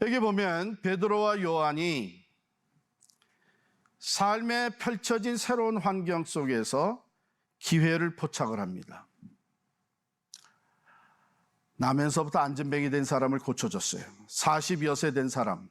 여기 보면 베드로와 요한이 삶에 펼쳐진 새로운 환경 속에서 기회를 포착을 합니다. 나면서부터 안진뱅이 된 사람을 고쳐줬어요. 40여 세 된 사람.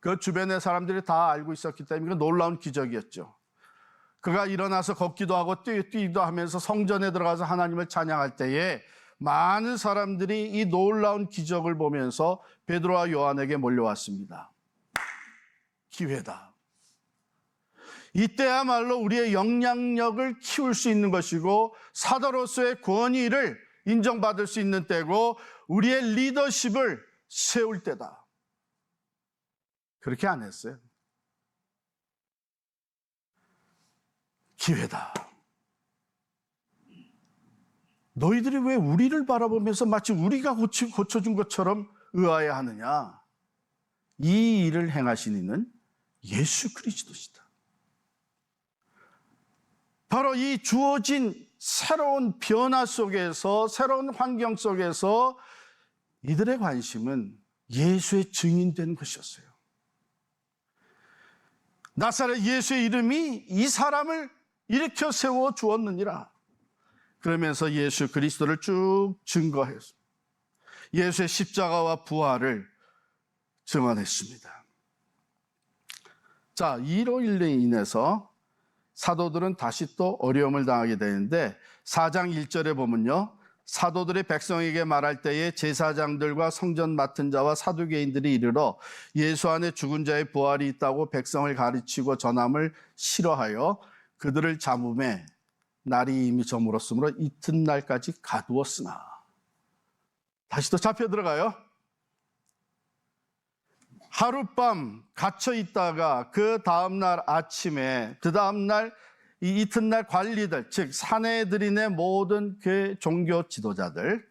그 주변의 사람들이 다 알고 있었기 때문에 놀라운 기적이었죠. 그가 일어나서 걷기도 하고 뛰기도 하면서 성전에 들어가서 하나님을 찬양할 때에 많은 사람들이 이 놀라운 기적을 보면서 베드로와 요한에게 몰려왔습니다. 기회다. 이때야말로 우리의 영향력을 키울 수 있는 것이고 사도로서의 권위를 인정받을 수 있는 때고 우리의 리더십을 세울 때다. 그렇게 안 했어요. 기회다. 너희들이 왜 우리를 바라보면서 마치 우리가 고쳐준 것처럼 의아해하느냐? 이 일을 행하신 이는 예수 그리스도시다. 바로 이 주어진 새로운 변화 속에서, 새로운 환경 속에서 이들의 관심은 예수의 증인된 것이었어요. 나사렛 예수의 이름이 이 사람을 일으켜 세워 주었느니라. 그러면서 예수 그리스도를 쭉 증거했습니다. 예수의 십자가와 부활을 증언했습니다. 자, 이로 인해서 사도들은 다시 또 어려움을 당하게 되는데 4장 1절에 보면요. 사도들이 백성에게 말할 때에 제사장들과 성전 맡은 자와 사두개인들이 이르러 예수 안에 죽은 자의 부활이 있다고 백성을 가르치고 전함을 싫어하여 그들을 잡음에 날이 이미 저물었으므로 이튿날까지 가두었으나. 다시 또 잡혀 들어가요. 하룻밤 갇혀 있다가 그 다음날 아침에, 그 다음날 이 이튿날 관리들, 즉 사내들인의 모든 그 종교 지도자들,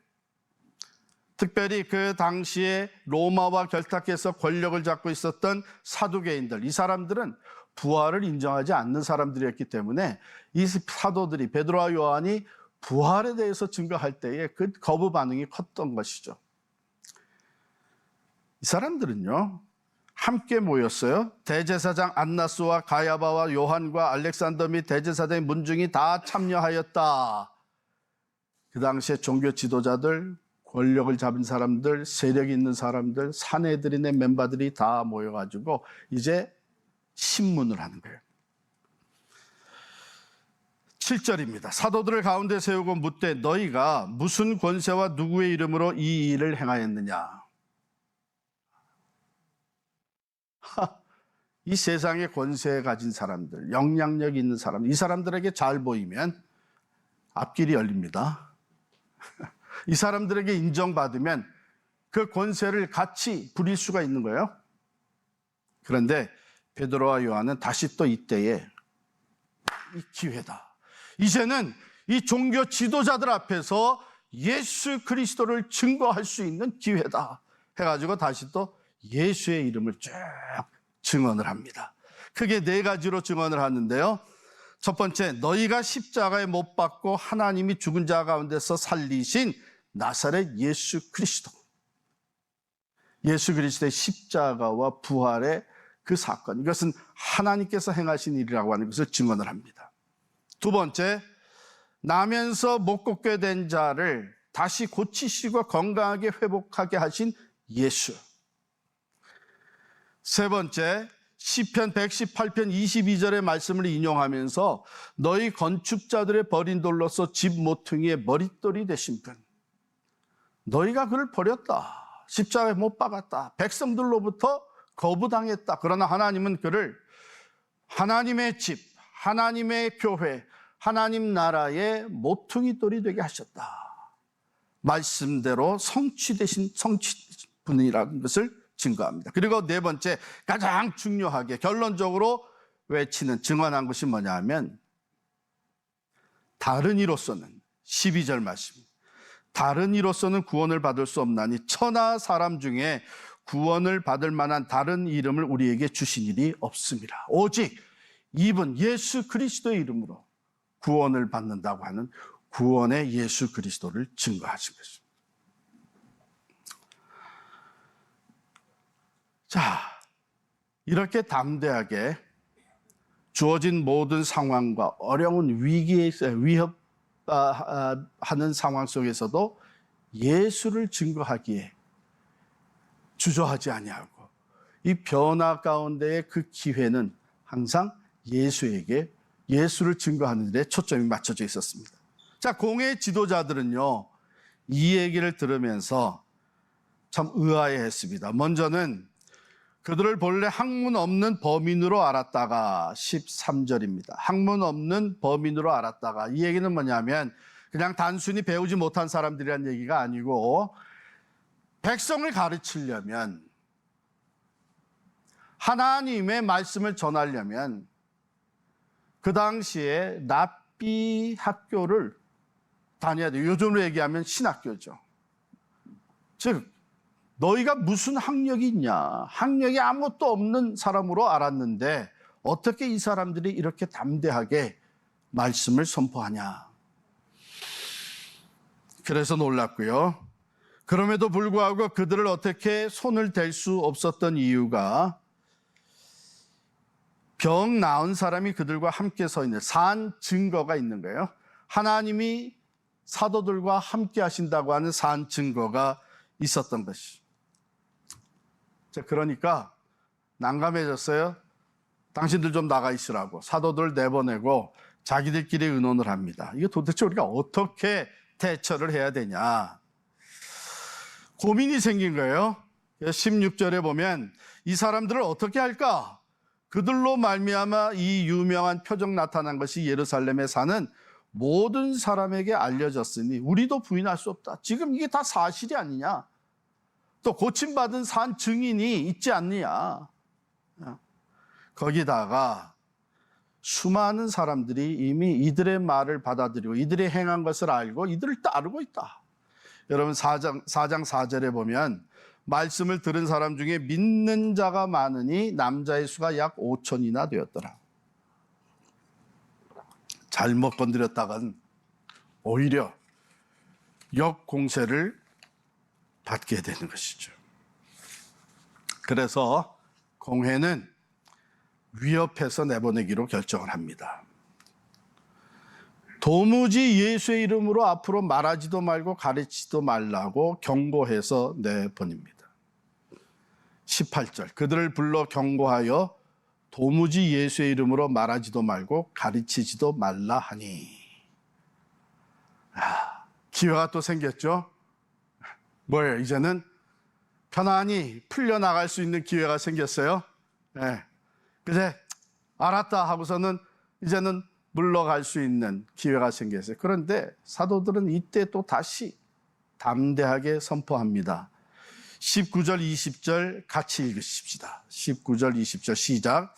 특별히 그 당시에 로마와 결탁해서 권력을 잡고 있었던 사두개인들, 이 사람들은 부활을 인정하지 않는 사람들이었기 때문에 이 사도들이, 베드로와 요한이 부활에 대해서 증거할 때에 그 거부 반응이 컸던 것이죠. 이 사람들은요, 함께 모였어요. 대제사장 안나스와 가야바와 요한과 알렉산더 및 대제사장의 문중이 다 참여하였다. 그 당시에 종교 지도자들, 권력을 잡은 사람들, 세력 있는 사람들, 사내들인의 멤버들이 다 모여가지고 이제 신문을 하는 거예요. 7절입니다. 사도들을 가운데 세우고 묻되 너희가 무슨 권세와 누구의 이름으로 이 일을 행하였느냐? 이 세상에 권세 가진 사람들, 영향력 있는 사람, 이 사람들에게 잘 보이면 앞길이 열립니다. 이 사람들에게 인정받으면 그 권세를 같이 부릴 수가 있는 거예요. 그런데 베드로와 요한은 다시 또 이때에 이 기회다. 이제는 이 종교 지도자들 앞에서 예수 그리스도를 증거할 수 있는 기회다 해가지고 다시 또 예수의 이름을 쭉 증언을 합니다. 크게 4가지로 증언을 하는데요. 첫 번째, 너희가 십자가에 못 박고 하나님이 죽은 자 가운데서 살리신 나사렛 예수 그리스도. 예수 그리스도의 십자가와 부활의 그 사건, 이것은 하나님께서 행하신 일이라고 하는 것을 증언을 합니다. 두 번째, 나면서 못 걷게 된 자를 다시 고치시고 건강하게 회복하게 하신 예수. 세 번째, 시편 118편 22절의 말씀을 인용하면서 너희 건축자들의 버린 돌로서 집 모퉁이의 머릿돌이 되신 분. 너희가 그를 버렸다. 십자가에 못 박았다. 백성들로부터 거부당했다. 그러나 하나님은 그를 하나님의 집, 하나님의 교회, 하나님 나라의 모퉁이 돌이 되게 하셨다. 말씀대로 성취되신 분이라는 것을 증거합니다. 그리고 네 번째, 가장 중요하게 결론적으로 외치는 증언한 것이 뭐냐 하면 다른 이로서는 12절 말씀, 다른 이로서는 구원을 받을 수 없나니 천하 사람 중에 구원을 받을 만한 다른 이름을 우리에게 주신 일이 없습니다. 오직 이분 예수 그리스도의 이름으로 구원을 받는다고 하는 구원의 예수 그리스도를 증거하신 것입니다. 이렇게 담대하게 주어진 모든 상황과 어려운 위기에 위협하는 상황 속에서도 예수를 증거하기에 주저하지 아니하고 이 변화 가운데의 그 기회는 항상 예수를 증거하는 데 초점이 맞춰져 있었습니다. 자, 공회 지도자들은요, 이 얘기를 들으면서 참 의아해했습니다. 먼저는 그들을 본래 학문 없는 범인으로 알았다가 13절입니다. 학문 없는 범인으로 알았다가, 이 얘기는 뭐냐면 그냥 단순히 배우지 못한 사람들이란 얘기가 아니고 백성을 가르치려면, 하나님의 말씀을 전하려면 그 당시에 랍비 학교를 다녀야 돼요. 요즘으로 얘기하면 신학교죠. 즉 너희가 무슨 학력이 있냐, 학력이 아무것도 없는 사람으로 알았는데 어떻게 이 사람들이 이렇게 담대하게 말씀을 선포하냐. 그래서 놀랐고요. 그럼에도 불구하고 그들을 어떻게 손을 댈 수 없었던 이유가 병 나은 사람이 그들과 함께 서 있는 산 증거가 있는 거예요. 하나님이 사도들과 함께 하신다고 하는 산 증거가 있었던 것이. 그러니까 난감해졌어요. 당신들 좀 나가 있으라고 사도들 내보내고 자기들끼리 의논을 합니다. 이게 도대체 우리가 어떻게 대처를 해야 되냐, 고민이 생긴 거예요. 16절에 보면 이 사람들을 어떻게 할까? 그들로 말미암아 이 유명한 표적 나타난 것이 예루살렘에 사는 모든 사람에게 알려졌으니 우리도 부인할 수 없다. 지금 이게 다 사실이 아니냐? 또 고침받은 산 증인이 있지 않느냐? 거기다가 수많은 사람들이 이미 이들의 말을 받아들이고 이들이 행한 것을 알고 이들을 따르고 있다. 여러분 4장 4절에 보면 말씀을 들은 사람 중에 믿는 자가 많으니 남자의 수가 약 5천이나 되었더라. 잘못 건드렸다간 오히려 역공세를 받게 되는 것이죠. 그래서 공회는 위협해서 내보내기로 결정을 합니다. 도무지 예수의 이름으로 앞으로 말하지도 말고 가르치지도 말라고 경고해서 내보냅니다. 18절, 그들을 불러 경고하여 도무지 예수의 이름으로 말하지도 말고 가르치지도 말라 하니. 기회가 또 생겼죠. 뭐예요? 이제는 편안히 풀려나갈 수 있는 기회가 생겼어요. 네. 그래, 알았다 하고서는 이제는 물러갈 수 있는 기회가 생겼어요. 그런데 사도들은 이때 또 다시 담대하게 선포합니다. 19절 20절 같이 읽으십시다. 19절 20절 시작.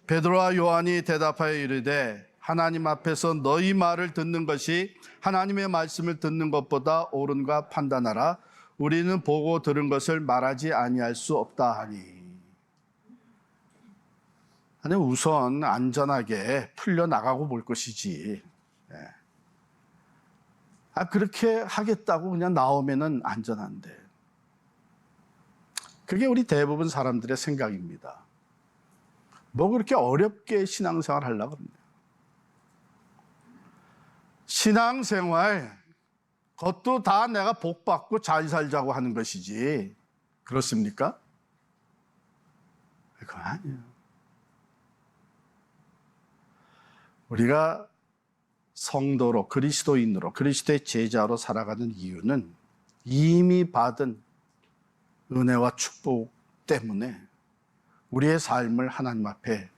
베드로와 요한이 대답하여 이르되 하나님 앞에서 너희 말을 듣는 것이 하나님의 말씀을 듣는 것보다 옳은가 판단하라. 우리는 보고 들은 것을 말하지 아니할 수 없다 하니. 아니, 우선 안전하게 풀려나가고 볼 것이지. 그렇게 하겠다고 그냥 나오면은 안전한데. 그게 우리 대부분 사람들의 생각입니다. 뭐 그렇게 어렵게 신앙생활 하려고 그러냐. 신앙생활, 그것도 다 내가 복받고 잘 살자고 하는 것이지. 그렇습니까? 그건 아니에요. 우리가 성도로, 그리스도인으로, 그리스도의 제자로 살아가는 이유는 이미 받은 은혜와 축복 때문에 우리의 삶을 하나님 앞에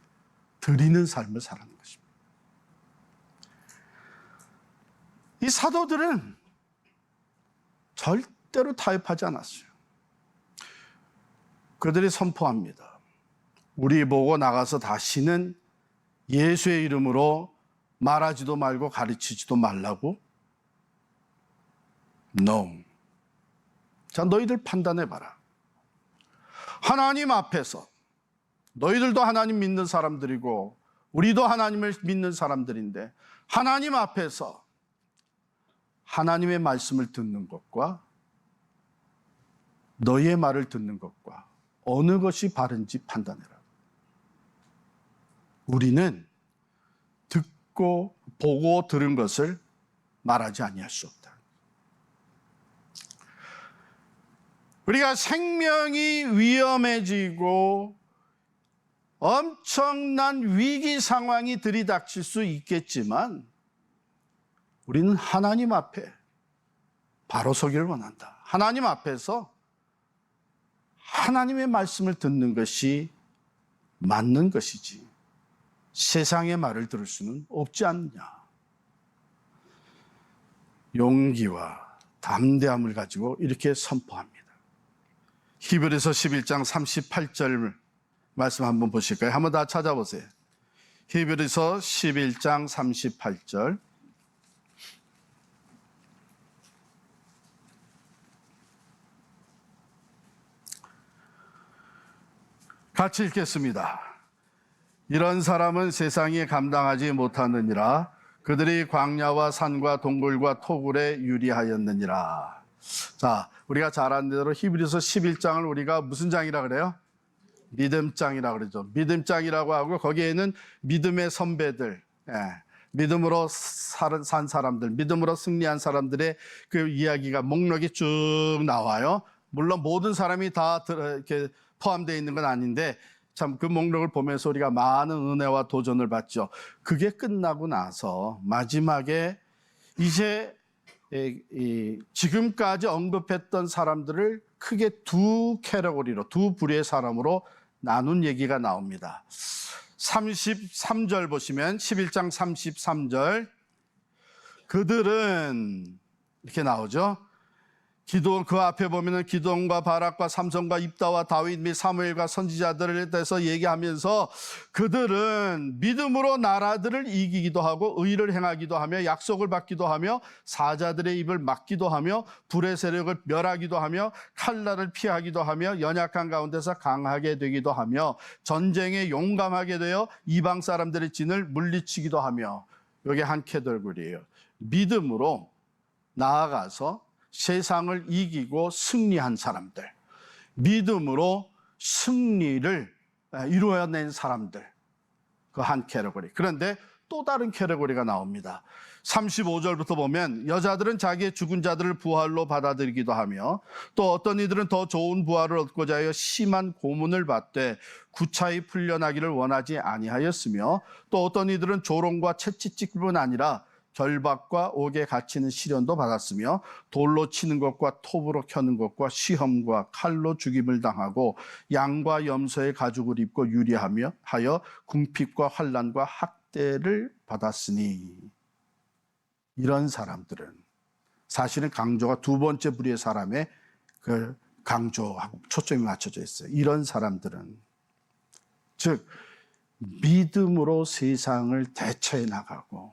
드리는 삶을 살아가는 것입니다. 이 사도들은 절대로 타협하지 않았어요. 그들이 선포합니다. 우리 보고 나가서 다시는 예수의 이름으로 말하지도 말고 가르치지도 말라고? No. 자, 너희들 판단해봐라. 하나님 앞에서, 너희들도 하나님 믿는 사람들이고 우리도 하나님을 믿는 사람들인데, 하나님 앞에서 하나님의 말씀을 듣는 것과 너희의 말을 듣는 것과 어느 것이 바른지 판단해라. 우리는 듣고 보고 들은 것을 말하지 아니할 수 없다. 우리가 생명이 위험해지고 엄청난 위기 상황이 들이닥칠 수 있겠지만 우리는 하나님 앞에 바로 서기를 원한다. 하나님 앞에서 하나님의 말씀을 듣는 것이 맞는 것이지 세상의 말을 들을 수는 없지 않느냐. 용기와 담대함을 가지고 이렇게 선포합니다. 히브리서 11장 38절 말씀 한번 보실까요? 한번 다 찾아보세요. 히브리서 11장 38절. 같이 읽겠습니다. 이런 사람은 세상이 감당하지 못하느니라. 그들이 광야와 산과 동굴과 토굴에 유리하였느니라. 자, 우리가 잘 아는 대로 히브리서 11장을 우리가 무슨 장이라 그래요? 믿음장이라 그러죠. 믿음장이라고 하고 거기에는 믿음의 선배들, 믿음으로 산 사람들, 믿음으로 승리한 사람들의 그 이야기가 목록이 쭉 나와요. 물론 모든 사람이 다 이렇게 포함되어 있는 건 아닌데 참 그 목록을 보면서 우리가 많은 은혜와 도전을 받죠. 그게 끝나고 나서 마지막에 이제 지금까지 언급했던 사람들을 크게 두 캐러고리로, 두 부류의 사람으로 나눈 얘기가 나옵니다. 33절 보시면 11장 33절 그들은 이렇게 나오죠. 그 앞에 보면은 기드온과 바락과 삼손과 입다와 다윗 및 사무엘과 선지자들에 대해서 얘기하면서 그들은 믿음으로 나라들을 이기기도 하고 의를 행하기도 하며 약속을 받기도 하며 사자들의 입을 막기도 하며 불의 세력을 멸하기도 하며 칼날을 피하기도 하며 연약한 가운데서 강하게 되기도 하며 전쟁에 용감하게 되어 이방 사람들의 진을 물리치기도 하며 이게 한 캐더글이에요. 믿음으로 나아가서 세상을 이기고 승리한 사람들, 믿음으로 승리를 이루어낸 사람들, 그 한 캐러고리. 그런데 또 다른 캐러고리가 나옵니다. 35절부터 보면 여자들은 자기의 죽은 자들을 부활로 받아들이기도 하며 또 어떤 이들은 더 좋은 부활을 얻고자 하여 심한 고문을 받되 구차히 풀려나기를 원하지 아니하였으며 또 어떤 이들은 조롱과 채찍질뿐 아니라 결박과 옥에 갇히는 시련도 받았으며 돌로 치는 것과 톱으로 켜는 것과 시험과 칼로 죽임을 당하고 양과 염소의 가죽을 입고 유리하며 하여 궁핍과 환난과 학대를 받았으니 이런 사람들은 사실은 강조가 두 번째 부류의 사람의 그 강조하고 초점이 맞춰져 있어요. 이런 사람들은 즉 믿음으로 세상을 대처해 나가고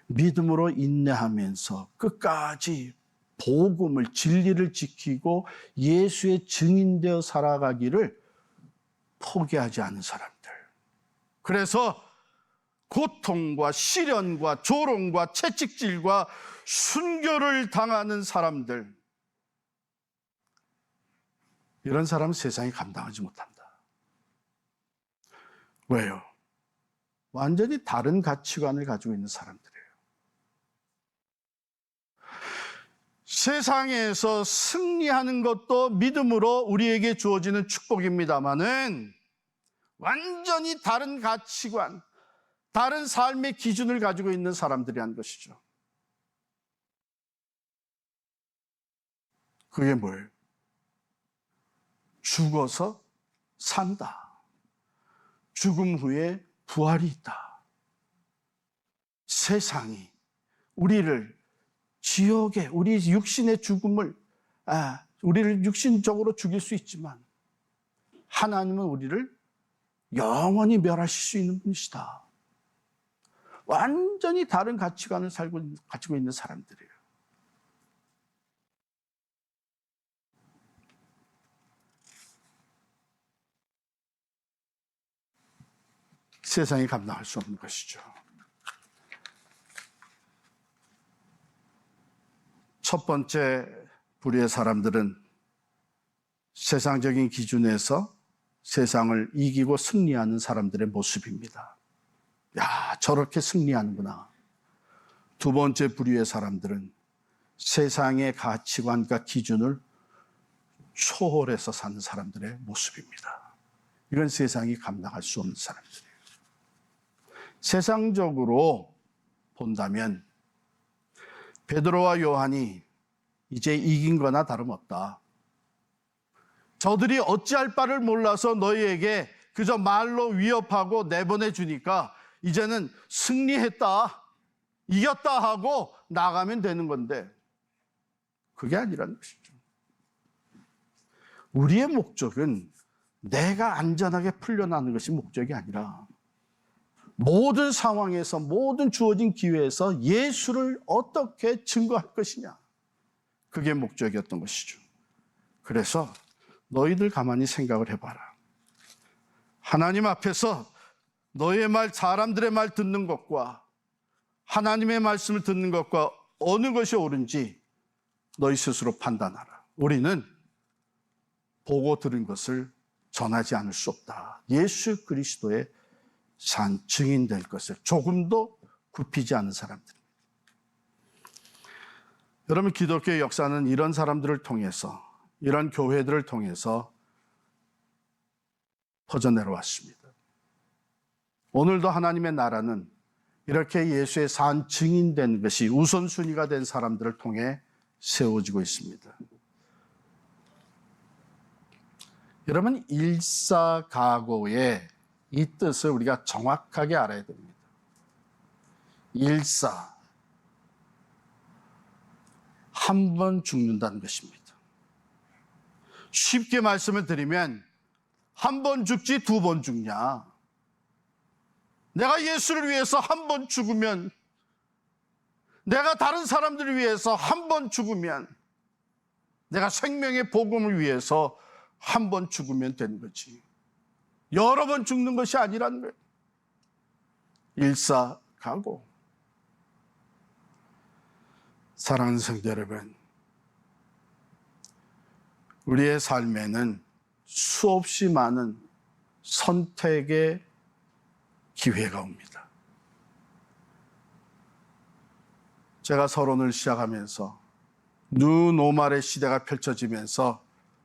믿음으로 인내하면서 끝까지 복음을 진리를 지키고 예수의 증인되어 살아가기를 포기하지 않은 사람들. 그래서 고통과 시련과 조롱과 채찍질과 순교를 당하는 사람들, 이런 사람은 세상이 감당하지 못한다. 왜요? 완전히 다른 가치관을 가지고 있는 사람들이에요. 세상에서 승리하는 것도 믿음으로 우리에게 주어지는 축복입니다마는 완전히 다른 가치관, 다른 삶의 기준을 가지고 있는 사람들이란 것이죠. 그게 뭐예요? 죽어서 산다. 죽음 후에 부활이 있다. 세상이 우리를 지옥에 우리 육신의 죽음을 우리를 육신적으로 죽일 수 있지만 하나님은 우리를 영원히 멸하실 수 있는 분이시다. 완전히 다른 가치관을 가지고 있는 사람들이에요. 세상이 감당할 수 없는 것이죠. 첫 번째 부류의 사람들은 세상적인 기준에서 세상을 이기고 승리하는 사람들의 모습입니다. 야, 저렇게 승리하는구나. 두 번째 부류의 사람들은 세상의 가치관과 기준을 초월해서 사는 사람들의 모습입니다. 이건 세상이 감당할 수 없는 사람들이에요. 세상적으로 본다면 베드로와 요한이 이제 이긴 거나 다름없다. 저들이 어찌할 바를 몰라서 너희에게 그저 말로 위협하고 내보내 주니까 이제는 승리했다, 이겼다 하고 나가면 되는 건데 그게 아니라는 것이죠. 우리의 목적은 내가 안전하게 풀려나는 것이 목적이 아니라 모든 상황에서, 모든 주어진 기회에서 예수를 어떻게 증거할 것이냐, 그게 목적이었던 것이죠. 그래서 너희들 가만히 생각을 해봐라. 하나님 앞에서 너희의 말, 사람들의 말 듣는 것과 하나님의 말씀을 듣는 것과 어느 것이 옳은지 너희 스스로 판단하라. 우리는 보고 들은 것을 전하지 않을 수 없다. 예수 그리스도의 산 증인 될 것을 조금도 굽히지 않은 사람들. 여러분, 기독교의 역사는 이런 사람들을 통해서, 이런 교회들을 통해서 퍼져내려왔습니다. 오늘도 하나님의 나라는 이렇게 예수의 산 증인된 것이 우선순위가 된 사람들을 통해 세워지고 있습니다. 여러분, 일사가고의 이 뜻을 우리가 정확하게 알아야 됩니다. 일사, 한 번 죽는다는 것입니다. 쉽게 말씀을 드리면 한 번 죽지 두 번 죽냐? 내가 예수를 위해서 한 번 죽으면, 내가 다른 사람들을 위해서 한 번 죽으면, 내가 생명의 복음을 위해서 한 번 죽으면 되는 거지. 여러 번 죽는 것이 아니라는 거예요. 일사가고. 사랑하는 성도 여러분, 우리의 삶에는 수없이 많은 선택의 기회가 옵니다. 제가 서론을 시작하면서 누노말의 시대가 펼쳐지면서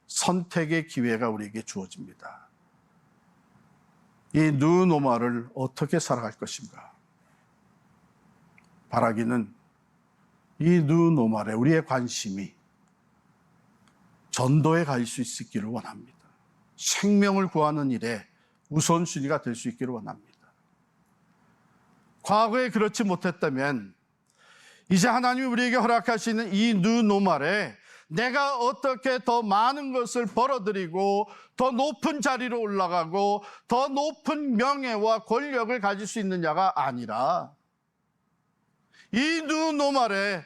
선택의 기회가 우리에게 주어집니다. 이 누노말을 어떻게 살아갈 것인가? 바라기는 이 누노말에 우리의 관심이 전도에 갈 수 있기를 원합니다. 생명을 구하는 일에 우선순위가 될 수 있기를 원합니다. 과거에 그렇지 못했다면 이제 하나님이 우리에게 허락하시는 이 누노말에 내가 어떻게 더 많은 것을 벌어들이고 더 높은 자리로 올라가고 더 높은 명예와 권력을 가질 수 있느냐가 아니라 이 누노말에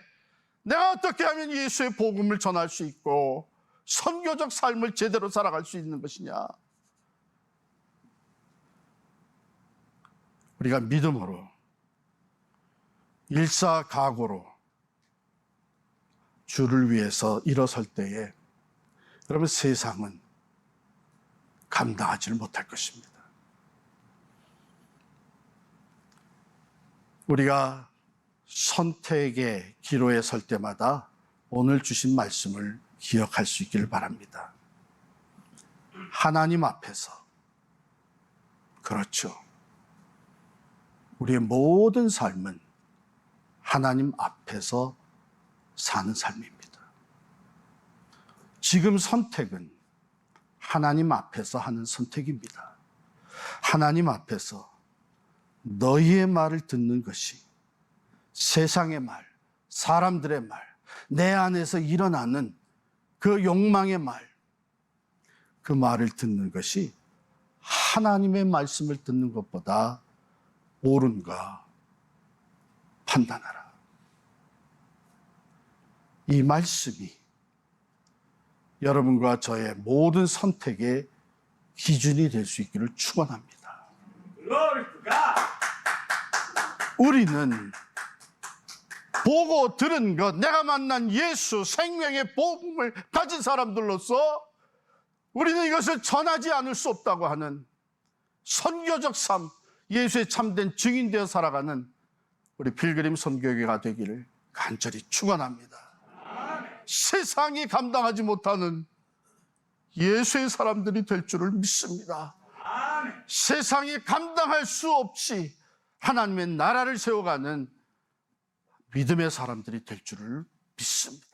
내가 어떻게 하면 예수의 복음을 전할 수 있고 선교적 삶을 제대로 살아갈 수 있는 것이냐. 우리가 믿음으로 일사각오로 주를 위해서 일어설 때에 여러분, 세상은 감당하지를 못할 것입니다. 우리가 선택의 기로에 설 때마다 오늘 주신 말씀을 기억할 수 있기를 바랍니다. 하나님 앞에서, 그렇죠, 우리의 모든 삶은 하나님 앞에서 사는 삶입니다. 지금 선택은 하나님 앞에서 하는 선택입니다. 하나님 앞에서 너희의 말을 듣는 것이 세상의 말, 사람들의 말, 내 안에서 일어나는 그 욕망의 말, 그 말을 듣는 것이 하나님의 말씀을 듣는 것보다 옳은가 판단하라. 이 말씀이 여러분과 저의 모든 선택의 기준이 될 수 있기를 축원합니다. 우리는 보고 들은 것, 내가 만난 예수, 생명의 복음을 가진 사람들로서 우리는 이것을 전하지 않을 수 없다고 하는 선교적 삶, 예수의 참된 증인되어 살아가는 우리 필그림 선교회가 되기를 간절히 축원합니다. 세상이 감당하지 못하는 예수의 사람들이 될 줄을 믿습니다. 세상이 감당할 수 없이 하나님의 나라를 세워가는 믿음의 사람들이 될 줄을 믿습니다.